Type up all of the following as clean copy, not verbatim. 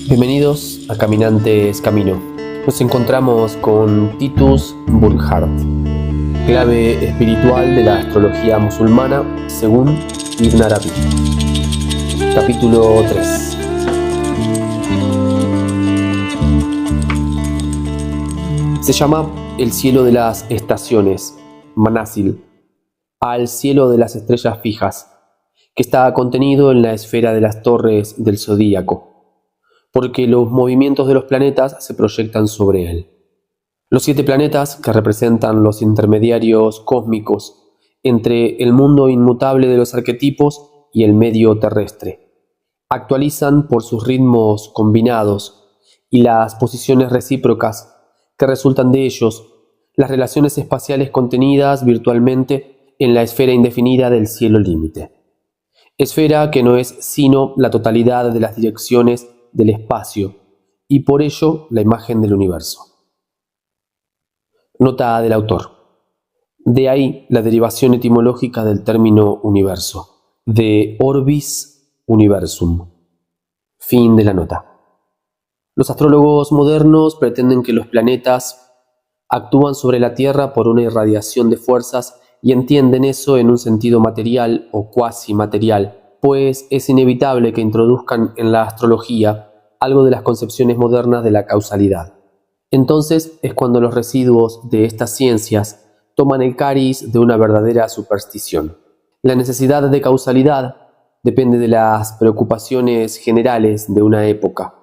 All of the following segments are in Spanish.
Bienvenidos a Caminantes Camino. Nos encontramos con Titus Burckhardt, clave espiritual de la astrología musulmana según Ibn Arabi. Capítulo 3. Se llama el cielo de las estaciones, Manazil, al cielo de las estrellas fijas, que está contenido en la esfera de las torres del zodíaco, porque los movimientos de los planetas se proyectan sobre él. Los 7 planetas, que representan los intermediarios cósmicos entre el mundo inmutable de los arquetipos y el medio terrestre, actualizan por sus ritmos combinados y las posiciones recíprocas que resultan de ellos las relaciones espaciales contenidas virtualmente en la esfera indefinida del cielo límite. Esfera que no es sino la totalidad de las direcciones del espacio y por ello la imagen del universo. Nota del autor. De ahí la derivación etimológica del término universo, de orbis universum. Fin de la nota. Los astrólogos modernos pretenden que los planetas actúan sobre la Tierra por una irradiación de fuerzas y entienden eso en un sentido material o cuasi material, pues es inevitable que introduzcan en la astrología algo de las concepciones modernas de la causalidad. Entonces es cuando los residuos de estas ciencias toman el cariz de una verdadera superstición. La necesidad de causalidad depende de las preocupaciones generales de una época.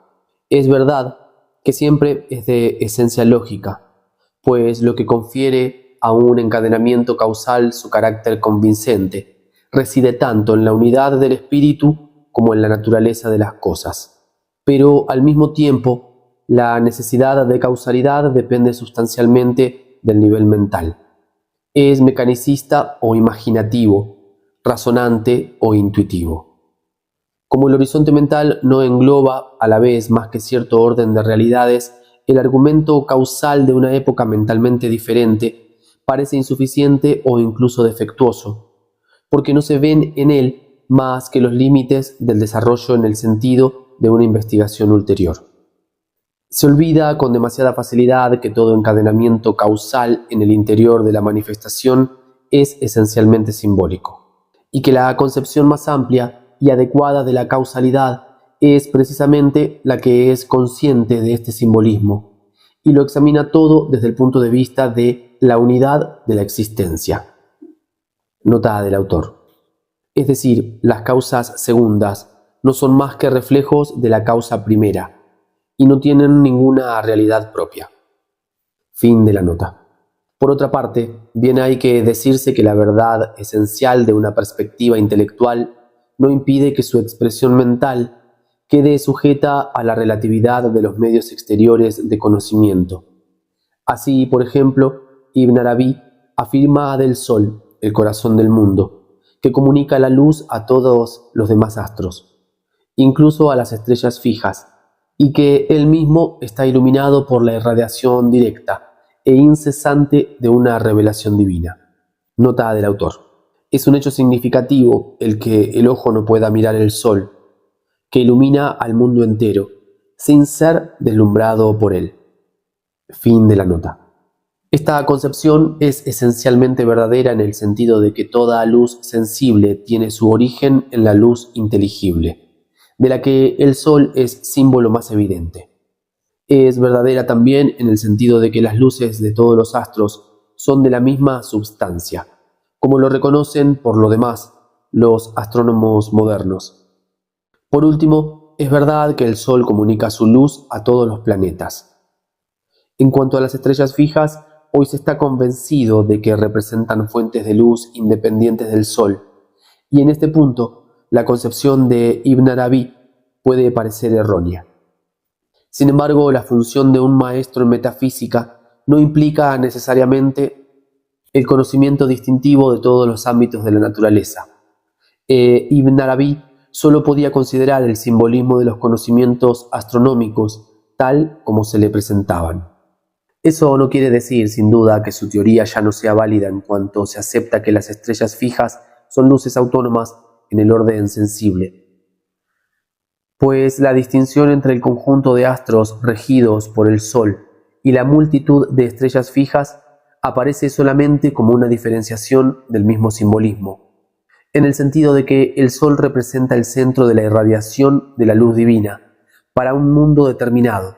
Es verdad que siempre es de esencia lógica, pues lo que confiere a un encadenamiento causal su carácter convincente reside tanto en la unidad del espíritu como en la naturaleza de las cosas. Pero al mismo tiempo, la necesidad de causalidad depende sustancialmente del nivel mental. Es mecanicista o imaginativo, razonante o intuitivo. Como el horizonte mental no engloba a la vez más que cierto orden de realidades, el argumento causal de una época mentalmente diferente parece insuficiente o incluso defectuoso, porque no se ven en él más que los límites del desarrollo en el sentido de una investigación ulterior. Se olvida con demasiada facilidad que todo encadenamiento causal en el interior de la manifestación es esencialmente simbólico, y que la concepción más amplia y adecuada de la causalidad es precisamente la que es consciente de este simbolismo y lo examina todo desde el punto de vista de la unidad de la existencia. Nota del autor. Es decir, las causas segundas no son más que reflejos de la causa primera y no tienen ninguna realidad propia. Fin de la nota. Por otra parte, bien hay que decirse que la verdad esencial de una perspectiva intelectual no impide que su expresión mental quede sujeta a la relatividad de los medios exteriores de conocimiento. Así, por ejemplo, Ibn Arabi afirma del Sol, el corazón del mundo, que comunica la luz a todos los demás astros, incluso a las estrellas fijas, y que él mismo está iluminado por la irradiación directa e incesante de una revelación divina. Nota del autor. Es un hecho significativo el que el ojo no pueda mirar el sol, que ilumina al mundo entero, sin ser deslumbrado por él. Fin de la nota. Esta concepción es esencialmente verdadera en el sentido de que toda luz sensible tiene su origen en la luz inteligible, de la que el sol es símbolo más evidente. Es verdadera también en el sentido de que las luces de todos los astros son de la misma substancia, como lo reconocen, por lo demás, los astrónomos modernos. Por último, es verdad que el Sol comunica su luz a todos los planetas. En cuanto a las estrellas fijas, hoy se está convencido de que representan fuentes de luz independientes del Sol, y en este punto, la concepción de Ibn Arabi puede parecer errónea. Sin embargo, la función de un maestro en metafísica no implica necesariamente el conocimiento distintivo de todos los ámbitos de la naturaleza. Ibn Arabi solo podía considerar el simbolismo de los conocimientos astronómicos tal como se le presentaban. Eso no quiere decir, sin duda, que su teoría ya no sea válida en cuanto se acepta que las estrellas fijas son luces autónomas en el orden sensible, pues la distinción entre el conjunto de astros regidos por el Sol y la multitud de estrellas fijas aparece solamente como una diferenciación del mismo simbolismo, en el sentido de que el Sol representa el centro de la irradiación de la luz divina para un mundo determinado,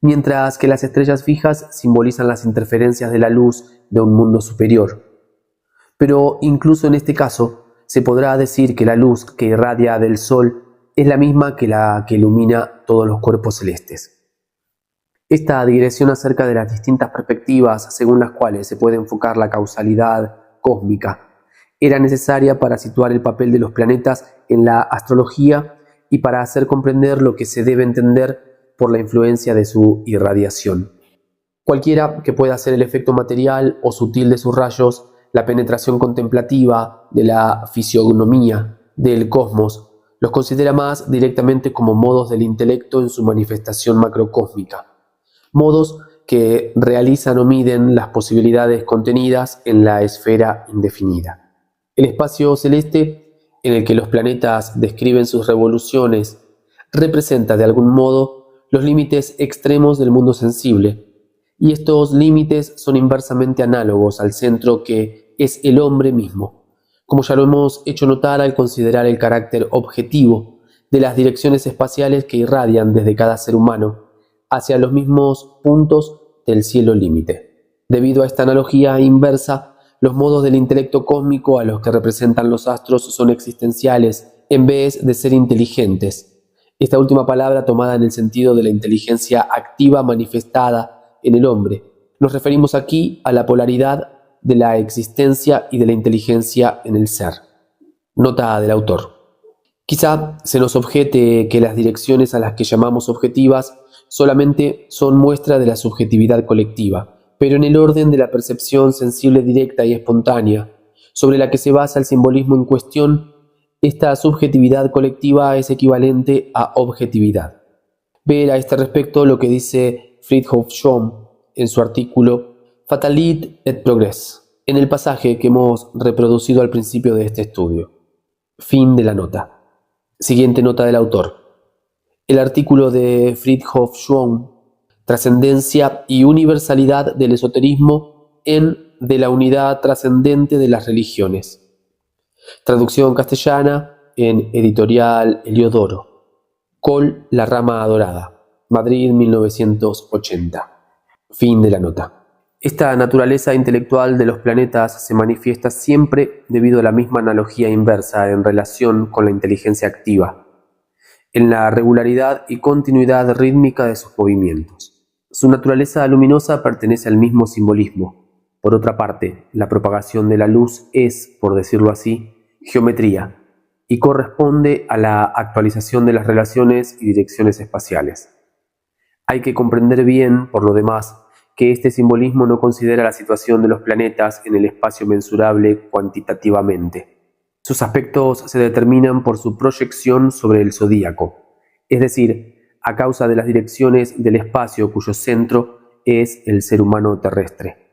mientras que las estrellas fijas simbolizan las interferencias de la luz de un mundo superior. Pero incluso en este caso, se podrá decir que la luz que irradia del Sol es la misma que la que ilumina todos los cuerpos celestes. Esta digresión acerca de las distintas perspectivas según las cuales se puede enfocar la causalidad cósmica era necesaria para situar el papel de los planetas en la astrología y para hacer comprender lo que se debe entender por la influencia de su irradiación. Cualquiera que pueda ser el efecto material o sutil de sus rayos, la penetración contemplativa de la fisionomía del cosmos, los considera más directamente como modos del intelecto en su manifestación macrocósmica, modos que realizan o miden las posibilidades contenidas en la esfera indefinida. El espacio celeste en el que los planetas describen sus revoluciones representa de algún modo los límites extremos del mundo sensible, y estos límites son inversamente análogos al centro que es el hombre mismo, como ya lo hemos hecho notar al considerar el carácter objetivo de las direcciones espaciales que irradian desde cada ser humano hacia los mismos puntos del cielo límite. Debido a esta analogía inversa, los modos del intelecto cósmico a los que representan los astros son existenciales en vez de ser inteligentes. Esta última palabra tomada en el sentido de la inteligencia activa manifestada en el hombre. Nos referimos aquí a la polaridad de la existencia y de la inteligencia en el ser. Nota del autor. Quizá se nos objete que las direcciones a las que llamamos objetivas solamente son muestra de la subjetividad colectiva, pero en el orden de la percepción sensible directa y espontánea, sobre la que se basa el simbolismo en cuestión, esta subjetividad colectiva es equivalente a objetividad. Ver a este respecto lo que dice Fridtjof Schoen en su artículo Fatalité et Progrès, en el pasaje que hemos reproducido al principio de este estudio. Fin de la nota. Siguiente nota del autor. El artículo de Fridtjof Schoen, Trascendencia y universalidad del esoterismo en De la unidad trascendente de las religiones. Traducción castellana en Editorial Heliodoro. Col, la rama adorada. Madrid, 1980. Fin de la nota. Esta naturaleza intelectual de los planetas se manifiesta siempre debido a la misma analogía inversa en relación con la inteligencia activa, en la regularidad y continuidad rítmica de sus movimientos. Su naturaleza luminosa pertenece al mismo simbolismo. Por otra parte, la propagación de la luz es, por decirlo así, geometría, y corresponde a la actualización de las relaciones y direcciones espaciales. Hay que comprender bien, por lo demás, que este simbolismo no considera la situación de los planetas en el espacio mensurable cuantitativamente. Sus aspectos se determinan por su proyección sobre el zodíaco, es decir, a causa de las direcciones del espacio cuyo centro es el ser humano terrestre.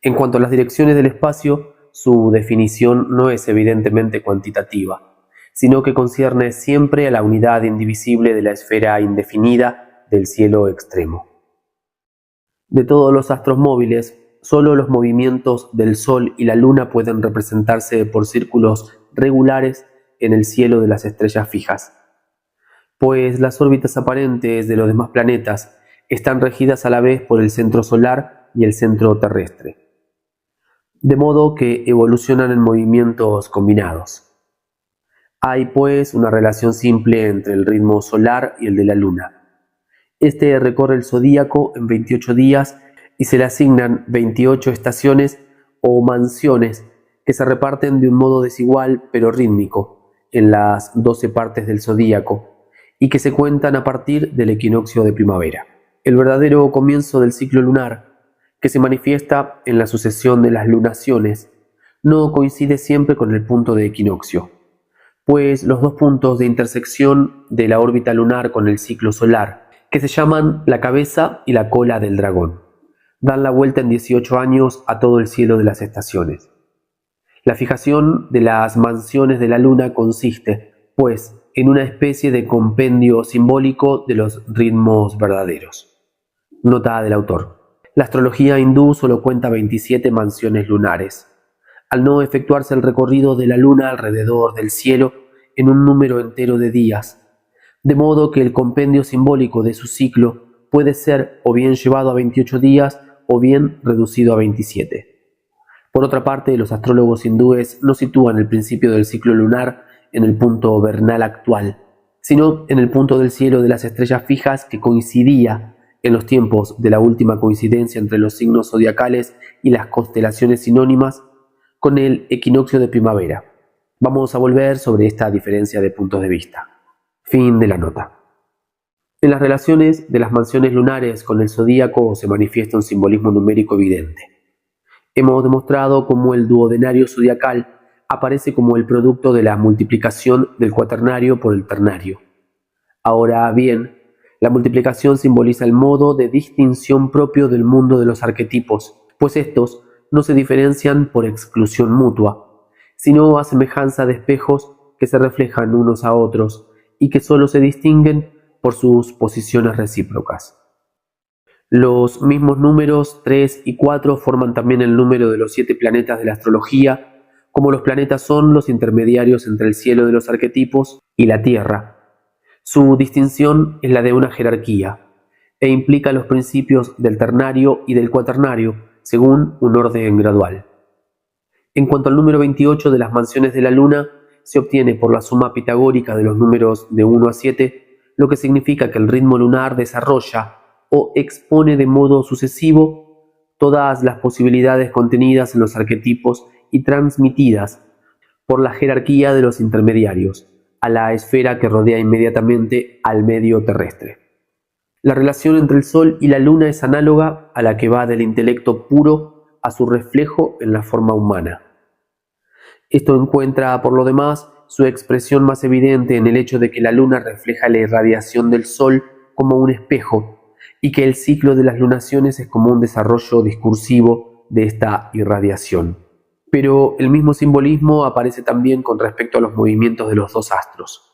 En cuanto a las direcciones del espacio, su definición no es evidentemente cuantitativa, sino que concierne siempre a la unidad indivisible de la esfera indefinida del cielo extremo. De todos los astros móviles, solo los movimientos del Sol y la Luna pueden representarse por círculos regulares en el cielo de las estrellas fijas, pues las órbitas aparentes de los demás planetas están regidas a la vez por el centro solar y el centro terrestre, de modo que evolucionan en movimientos combinados. Hay, pues, una relación simple entre el ritmo solar y el de la Luna. Este recorre el zodíaco en 28 días y se le asignan 28 estaciones o mansiones que se reparten de un modo desigual pero rítmico en las 12 partes del zodíaco y que se cuentan a partir del equinoccio de primavera. El verdadero comienzo del ciclo lunar, que se manifiesta en la sucesión de las lunaciones, no coincide siempre con el punto de equinoccio, pues los dos puntos de intersección de la órbita lunar con el ciclo solar, que se llaman la cabeza y la cola del dragón, dan la vuelta en 18 años a todo el cielo de las estaciones. La fijación de las mansiones de la luna consiste, pues, en una especie de compendio simbólico de los ritmos verdaderos. Nota del autor. La astrología hindú solo cuenta 27 mansiones lunares. Al no efectuarse el recorrido de la luna alrededor del cielo en un número entero de días, de modo que el compendio simbólico de su ciclo puede ser o bien llevado a 28 días o bien reducido a 27. Por otra parte, los astrólogos hindúes no sitúan el principio del ciclo lunar en el punto vernal actual, sino en el punto del cielo de las estrellas fijas que coincidía en los tiempos de la última coincidencia entre los signos zodiacales y las constelaciones sinónimas con el equinoccio de primavera. Vamos a volver sobre esta diferencia de puntos de vista. Fin de la nota. En las relaciones de las mansiones lunares con el zodíaco se manifiesta un simbolismo numérico evidente. Hemos demostrado cómo el duodenario zodiacal aparece como el producto de la multiplicación del cuaternario por el ternario. Ahora bien, la multiplicación simboliza el modo de distinción propio del mundo de los arquetipos, pues estos no se diferencian por exclusión mutua, sino a semejanza de espejos que se reflejan unos a otros y que solo se distinguen por sus posiciones recíprocas. Los mismos números 3 y 4 forman también el número de los 7 planetas de la astrología, como los planetas son los intermediarios entre el cielo de los arquetipos y la Tierra. Su distinción es la de una jerarquía, e implica los principios del ternario y del cuaternario, según un orden gradual. En cuanto al número 28 de las mansiones de la Luna, se obtiene por la suma pitagórica de los números de 1 a 7, lo que significa que el ritmo lunar desarrolla o expone de modo sucesivo todas las posibilidades contenidas en los arquetipos y transmitidas por la jerarquía de los intermediarios a la esfera que rodea inmediatamente al medio terrestre. La relación entre el Sol y la Luna es análoga a la que va del intelecto puro a su reflejo en la forma humana. Esto encuentra, por lo demás, su expresión más evidente en el hecho de que la Luna refleja la irradiación del Sol como un espejo, y que el ciclo de las lunaciones es como un desarrollo discursivo de esta irradiación. Pero el mismo simbolismo aparece también con respecto a los movimientos de los dos astros.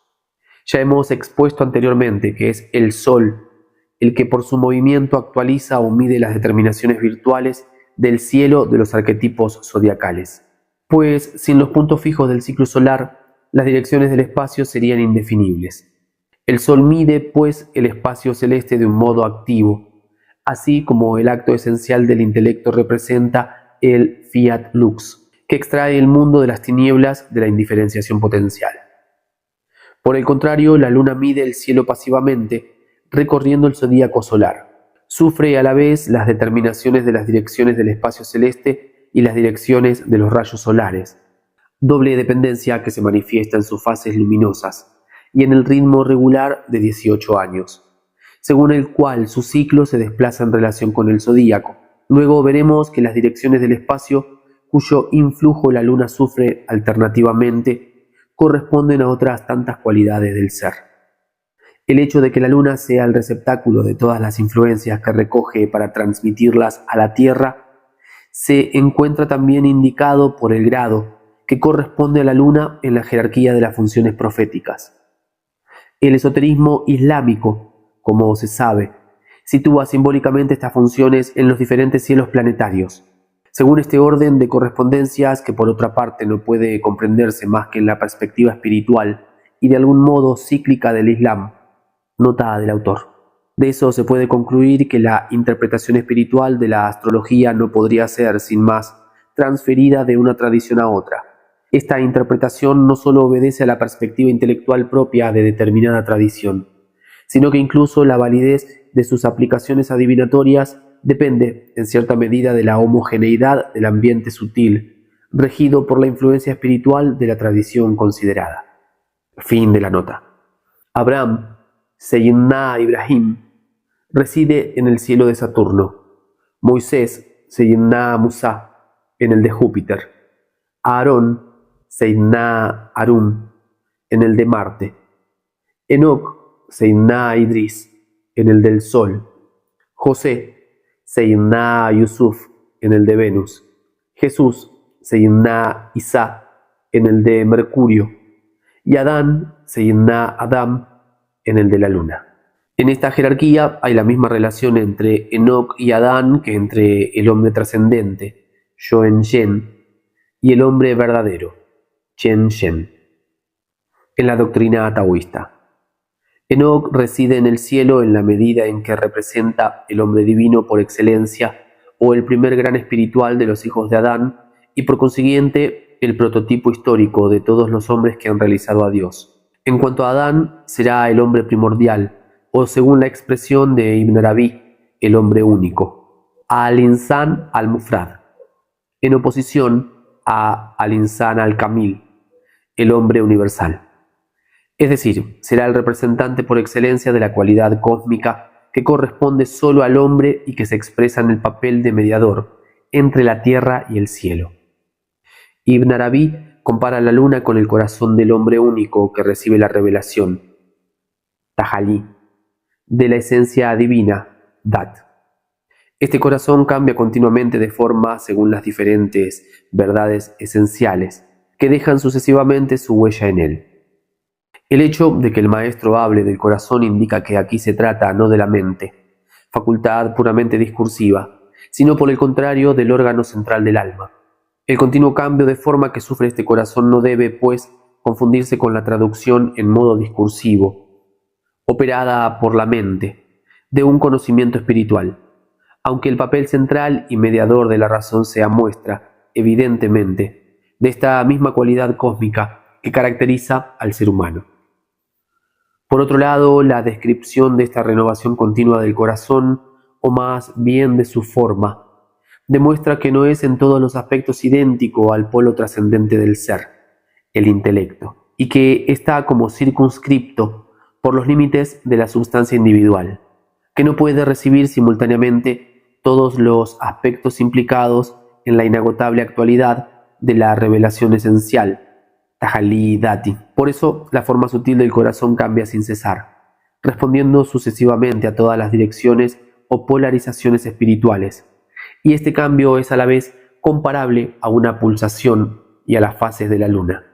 Ya hemos expuesto anteriormente que es el Sol el que por su movimiento actualiza o mide las determinaciones virtuales del cielo de los arquetipos zodiacales. Pues sin los puntos fijos del ciclo solar, las direcciones del espacio serían indefinibles. El Sol mide, pues, el espacio celeste de un modo activo, así como el acto esencial del intelecto representa el fiat lux, que extrae el mundo de las tinieblas de la indiferenciación potencial. Por el contrario, la Luna mide el cielo pasivamente, recorriendo el zodíaco solar. Sufre a la vez las determinaciones de las direcciones del espacio celeste y las direcciones de los rayos solares, doble dependencia que se manifiesta en sus fases luminosas y en el ritmo regular de 18 años, según el cual su ciclo se desplaza en relación con el zodíaco. Luego veremos que las direcciones del espacio, cuyo influjo la Luna sufre alternativamente, corresponden a otras tantas cualidades del ser. El hecho de que la Luna sea el receptáculo de todas las influencias que recoge para transmitirlas a la Tierra se encuentra también indicado por el grado que corresponde a la Luna en la jerarquía de las funciones proféticas. El esoterismo islámico, como se sabe, sitúa simbólicamente estas funciones en los diferentes cielos planetarios, según este orden de correspondencias que por otra parte no puede comprenderse más que en la perspectiva espiritual y de algún modo cíclica del Islam. Nota del autor. De eso se puede concluir que la interpretación espiritual de la astrología no podría ser, sin más, transferida de una tradición a otra. Esta interpretación no solo obedece a la perspectiva intelectual propia de determinada tradición, sino que incluso la validez de sus aplicaciones adivinatorias depende, en cierta medida, de la homogeneidad del ambiente sutil, regido por la influencia espiritual de la tradición considerada. Fin de la nota. Abraham, Seyyidna Ibrahim, reside en el cielo de Saturno. Moisés, Seyyidna Musa, en el de Júpiter. Aarón, Seyyidna Harún, en el de Marte. Enoc, Seyyidna Idris, en el del Sol. José, Seyyidina Yusuf en el de Venus, Jesús, Seyyidina Isa en el de Mercurio y Adán, Seyyidina Adam en el de la Luna. En esta jerarquía hay la misma relación entre Enoc y Adán que entre el hombre trascendente, Yoen Yen, y el hombre verdadero, Chen Shen, en la doctrina taoísta. Enoc reside en el cielo en la medida en que representa el hombre divino por excelencia o el primer gran espiritual de los hijos de Adán y por consiguiente el prototipo histórico de todos los hombres que han realizado a Dios. En cuanto a Adán, será el hombre primordial, o según la expresión de Ibn Arabi, el hombre único, al-Insan al-Mufrad, en oposición a al-Insan al-Kamil, el hombre universal. Es decir, será el representante por excelencia de la cualidad cósmica que corresponde solo al hombre y que se expresa en el papel de mediador entre la tierra y el cielo. Ibn Arabi compara la luna con el corazón del hombre único que recibe la revelación, Tajalí, de la esencia divina, Dat. Este corazón cambia continuamente de forma según las diferentes verdades esenciales que dejan sucesivamente su huella en él. El hecho de que el maestro hable del corazón indica que aquí se trata no de la mente, facultad puramente discursiva, sino por el contrario del órgano central del alma. El continuo cambio de forma que sufre este corazón no debe, pues, confundirse con la traducción en modo discursivo, operada por la mente, de un conocimiento espiritual, aunque el papel central y mediador de la razón sea muestra, evidentemente, de esta misma cualidad cósmica que caracteriza al ser humano. Por otro lado, la descripción de esta renovación continua del corazón, o más bien de su forma, demuestra que no es en todos los aspectos idéntico al polo trascendente del ser, el intelecto, y que está como circunscripto por los límites de la substancia individual, que no puede recibir simultáneamente todos los aspectos implicados en la inagotable actualidad de la revelación esencial, Tajalí Dati. Por eso, la forma sutil del corazón cambia sin cesar, respondiendo sucesivamente a todas las direcciones o polarizaciones espirituales, y este cambio es a la vez comparable a una pulsación y a las fases de la luna.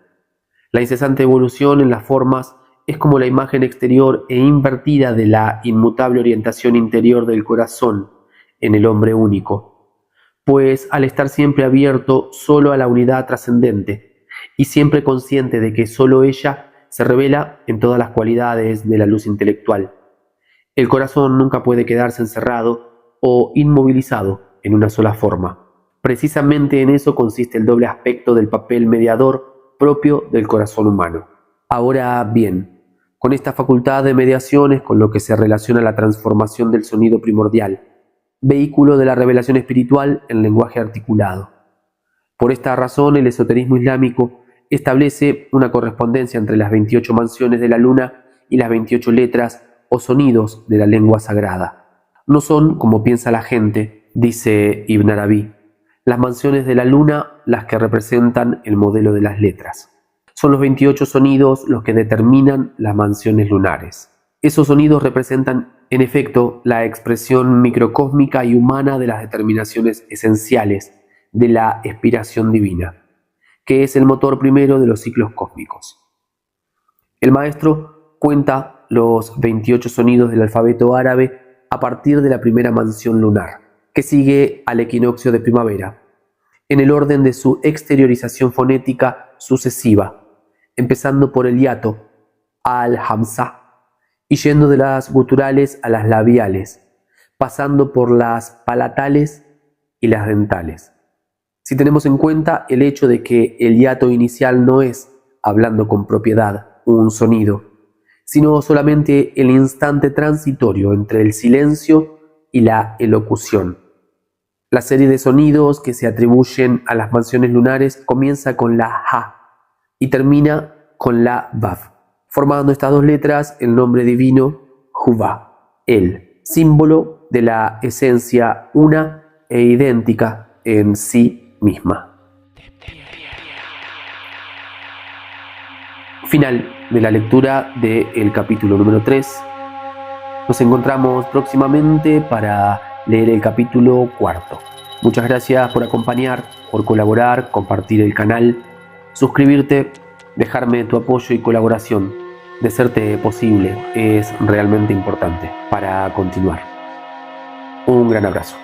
La incesante evolución en las formas es como la imagen exterior e invertida de la inmutable orientación interior del corazón en el hombre único, pues al estar siempre abierto solo a la unidad trascendente y siempre consciente de que solo ella se revela en todas las cualidades de la luz intelectual, el corazón nunca puede quedarse encerrado o inmovilizado en una sola forma. Precisamente en eso consiste el doble aspecto del papel mediador propio del corazón humano. Ahora bien, con esta facultad de mediación es con lo que se relaciona la transformación del sonido primordial, vehículo de la revelación espiritual en lenguaje articulado. Por esta razón, el esoterismo islámico establece una correspondencia entre las 28 mansiones de la luna y las 28 letras o sonidos de la lengua sagrada. No son, como piensa la gente, dice Ibn Arabi, las mansiones de la luna las que representan el modelo de las letras. Son los 28 sonidos los que determinan las mansiones lunares. Esos sonidos representan, en efecto, la expresión microcósmica y humana de las determinaciones esenciales de la expiración divina, que es el motor primero de los ciclos cósmicos. El maestro cuenta los 28 sonidos del alfabeto árabe a partir de la primera mansión lunar, que sigue al equinoccio de primavera, en el orden de su exteriorización fonética sucesiva, empezando por el hiato, al-hamza, y yendo de las guturales a las labiales, pasando por las palatales y las dentales. Si tenemos en cuenta el hecho de que el hiato inicial no es, hablando con propiedad, un sonido, sino solamente el instante transitorio entre el silencio y la elocución. La serie de sonidos que se atribuyen a las mansiones lunares comienza con la ha y termina con la vav, formando estas dos letras el nombre divino Juvá, el símbolo de la esencia una e idéntica en sí misma. Final de la lectura del capítulo número 3. Nos encontramos próximamente para leer el capítulo 4. Muchas gracias por acompañar, por colaborar, compartir el canal, suscribirte, dejarme tu apoyo y colaboración. De serte posible es realmente importante para continuar. Un gran abrazo.